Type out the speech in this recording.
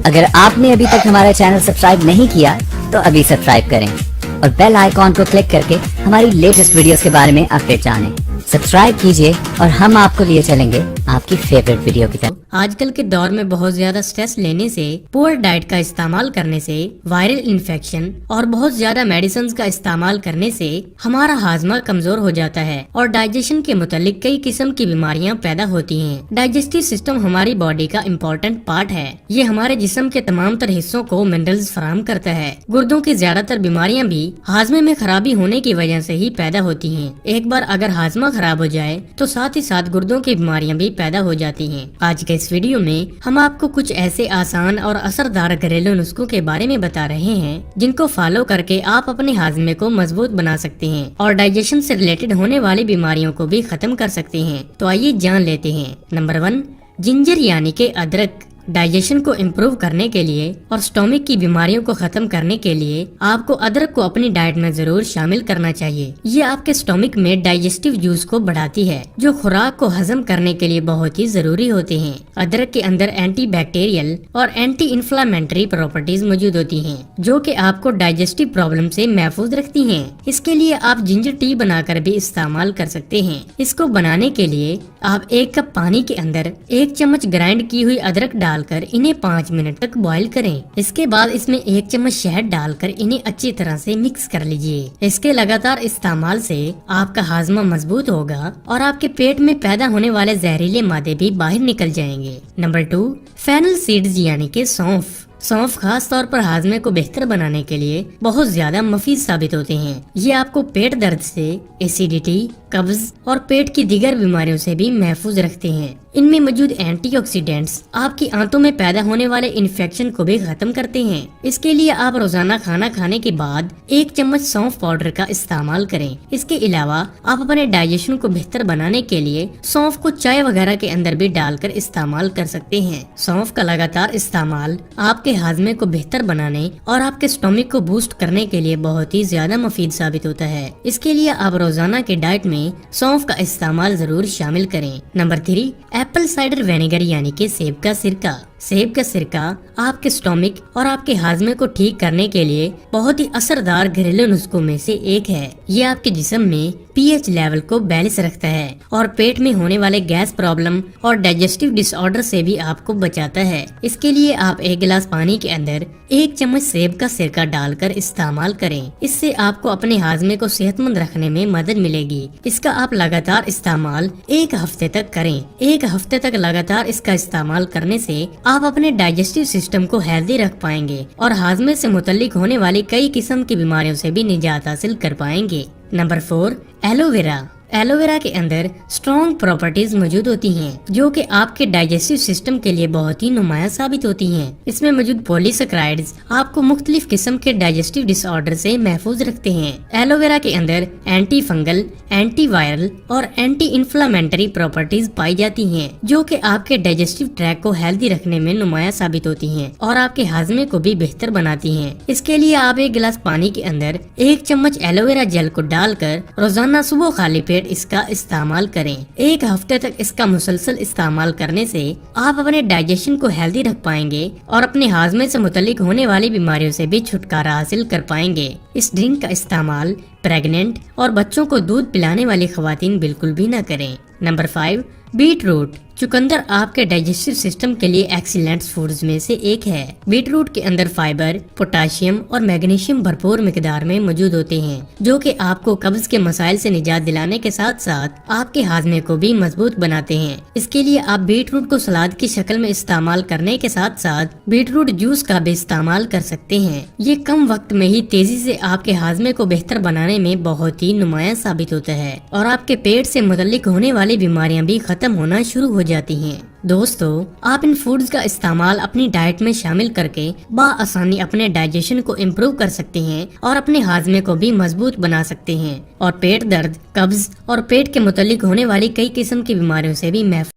اگر آپ نے ابھی تک ہمارا چینل سبسکرائب نہیں کیا تو ابھی سبسکرائب کریں اور بیل آئیکن کو کلک کر کے ہماری لیٹسٹ ویڈیوز کے بارے میں اپڈیٹ جانیں. سبسکرائب کیجئے اور ہم آپ کو لیے چلیں گے آپ کی فیوریٹ ویڈیو کی طرف. آج کل کے دور میں بہت زیادہ سٹریس لینے سے، پور ڈائٹ کا استعمال کرنے سے، وائرل انفیکشن اور بہت زیادہ میڈیسنز کا استعمال کرنے سے ہمارا ہاضمہ کمزور ہو جاتا ہے اور ڈائجیشن کے متعلق کئی قسم کی بیماریاں پیدا ہوتی ہیں. ڈائجسٹو سسٹم ہماری باڈی کا امپورٹنٹ پارٹ ہے. یہ ہمارے جسم کے تمام تر حصوں کو منرلز فراہم کرتا ہے. گردوں کی زیادہ تر بیماریاں بھی ہاضمے میں خرابی ہونے کی وجہ سے ہی پیدا ہوتی ہیں. ایک بار اگر ہاضمہ خراب ہو جائے تو ساتھ ہی ساتھ گردوں کی بیماریاں بھی پیدا ہو جاتی ہیں. آج کے اس ویڈیو میں ہم آپ کو کچھ ایسے آسان اور اثردار گھریلو نسخوں کے بارے میں بتا رہے ہیں جن کو فالو کر کے آپ اپنے ہاضمے کو مضبوط بنا سکتے ہیں اور ڈائجیشن سے ریلیٹڈ ہونے والی بیماریوں کو بھی ختم کر سکتے ہیں. تو آئیے جان لیتے ہیں. نمبر 1، جنجر یعنی کہ ادرک. ڈائجیشن کو امپروو کرنے کے لیے اور سٹومک کی بیماریوں کو ختم کرنے کے لیے آپ کو ادرک کو اپنی ڈائٹ میں ضرور شامل کرنا چاہیے. یہ آپ کے سٹومک میں ڈائجسٹو جوس کو بڑھاتی ہے جو خوراک کو ہضم کرنے کے لیے بہت ہی ضروری ہوتے ہیں. ادرک کے اندر اینٹی بیکٹیریل اور اینٹی انفلامنٹری پراپرٹیز موجود ہوتی ہیں جو کہ آپ کو ڈائجسٹو پرابلم سے محفوظ رکھتی ہیں. اس کے لیے آپ جنجر ٹی بنا کر بھی استعمال کر سکتے ہیں. اس کو بنانے کے لیے آپ 1 کپ پانی کے اندر 1 چمچ گرائنڈ کی ہوئی ادرک ڈال کر انہیں 5 منٹ تک بوائل کریں. اس کے بعد اس میں 1 چمچ شہد ڈال کر انہیں اچھی طرح سے مکس کر لیجئے. اس کے لگاتار استعمال سے آپ کا ہاضمہ مضبوط ہوگا اور آپ کے پیٹ میں پیدا ہونے والے زہریلے مادے بھی باہر نکل جائیں گے. نمبر 2، فینل سیڈز یعنی کہ سونف. سونف خاص طور پر ہاضمے کو بہتر بنانے کے لیے بہت زیادہ مفید ثابت ہوتے ہیں. یہ آپ کو پیٹ درد سے، ایسیڈیٹی، قبض اور پیٹ کی دیگر بیماریوں سے بھی محفوظ رکھتے ہیں. ان میں موجود اینٹی آکسیڈینٹس آپ کی آنتوں میں پیدا ہونے والے انفیکشن کو بھی ختم کرتے ہیں. اس کے لیے آپ روزانہ کھانا کھانے کے بعد 1 چمچ سونف پاؤڈر کا استعمال کریں. اس کے علاوہ آپ اپنے ڈائجیشن کو بہتر بنانے کے لیے سونف کو چائے وغیرہ کے اندر بھی ڈال کر استعمال کر سکتے ہیں. سونف کا لگاتار استعمال آپ کے ہاضمے کو بہتر بنانے اور آپ کے سٹومک کو بوسٹ کرنے کے لیے بہت ہی زیادہ مفید ثابت ہوتا ہے. اس کے لیے آپ روزانہ کے ڈائٹ میں سونف کا استعمال ضرور شامل کریں. نمبر 3، ایپل سائڈر وینیگر یعنی کہ سیب کا سرکہ. سیب کا سرکہ آپ کے سٹومک اور آپ کے ہاضمے کو ٹھیک کرنے کے لیے بہت ہی اثردار گھریلو نسخوں میں سے ایک ہے. یہ آپ کے جسم میں پی ایچ لیول کو بیلنس رکھتا ہے اور پیٹ میں ہونے والے گیس پرابلم اور ڈائجسٹو ڈس آرڈر سے بھی آپ کو بچاتا ہے. اس کے لیے آپ 1 گلاس پانی کے اندر 1 چمچ سیب کا سرکہ ڈال کر استعمال کریں. اس سے آپ کو اپنے ہاضمے کو صحت مند رکھنے میں مدد ملے گی. اس کا آپ لگاتار استعمال 1 ہفتے تک کریں. 1 ہفتے تک لگاتار اس کا استعمال کرنے سے آپ اپنے ڈائجسٹو سسٹم کو ہیلدی رکھ پائیں گے اور ہاضمے سے متعلق ہونے والی کئی قسم کی بیماریوں سے بھی نجات حاصل کر پائیں گے. Number 4، aloe vera. Aloe vera کے اندر اسٹرانگ پراپرٹیز موجود ہوتی ہیں جو کہ آپ کے ڈائجسٹو سسٹم کے لیے بہت ہی نمایاں ثابت ہوتی ہیں. اس میں موجود پولیسیکرائڈز آپ کو مختلف قسم کے ڈائجسٹو ڈس آرڈر سے محفوظ رکھتے ہیں. ایلو ویرا کے اندر اینٹی فنگل، اینٹی وائرل اور اینٹی انفلامنٹری پراپرٹیز پائی جاتی ہیں جو کہ آپ کے ڈائجسٹو ٹریک کو ہیلدی رکھنے میں نمایاں ثابت ہوتی ہیں اور آپ کے ہاضمے کو بھی بہتر بناتی ہیں. اس کے لیے آپ 1 گلاس پانی کے اندر 1 چمچ ایلو ویرا جیل کو ڈال کر روزانہ صبح خالی پیٹ اس کا استعمال کریں. 1 ہفتے تک اس کا مسلسل استعمال کرنے سے آپ اپنے ڈائجیشن کو ہیلدی رکھ پائیں گے اور اپنے ہاضمے سے متعلق ہونے والی بیماریوں سے بھی چھٹکارا حاصل کر پائیں گے. اس ڈرنک کا استعمال پریگننٹ اور بچوں کو دودھ پلانے والی خواتین بالکل بھی نہ کریں. Number 5، bat route. چقندر آپ کے ڈائجسٹو سسٹم کے لیے ایکسیلنٹ فوڈز میں سے ایک ہے. بیٹ روٹ کے اندر فائبر، پوٹاشیم اور میگنیشیم بھرپور مقدار میں موجود ہوتے ہیں جو کہ آپ کو قبض کے مسائل سے نجات دلانے کے ساتھ ساتھ آپ کے ہاضمے کو بھی مضبوط بناتے ہیں. اس کے لیے آپ بیٹ روٹ کو سلاد کی شکل میں استعمال کرنے کے ساتھ ساتھ بیٹ روٹ جوس کا بھی استعمال کر سکتے ہیں. یہ کم وقت میں ہی تیزی سے آپ کے ہاضمے کو بہتر بنانے میں بہت ہی نمایاں ثابت ہوتا ہے اور آپ کے پیٹ سے متعلق ہونے والی بیماریاں بھی ختم ہونا شروع ہو جاتی ہیں. دوستو، آپ ان فوڈز کا استعمال اپنی ڈائٹ میں شامل کر کے بآسانی اپنے ڈائجیشن کو امپروو کر سکتے ہیں اور اپنے ہاضمے کو بھی مضبوط بنا سکتے ہیں اور پیٹ درد، قبض اور پیٹ کے متعلق ہونے والی کئی قسم کی بیماریوں سے بھی محفوظ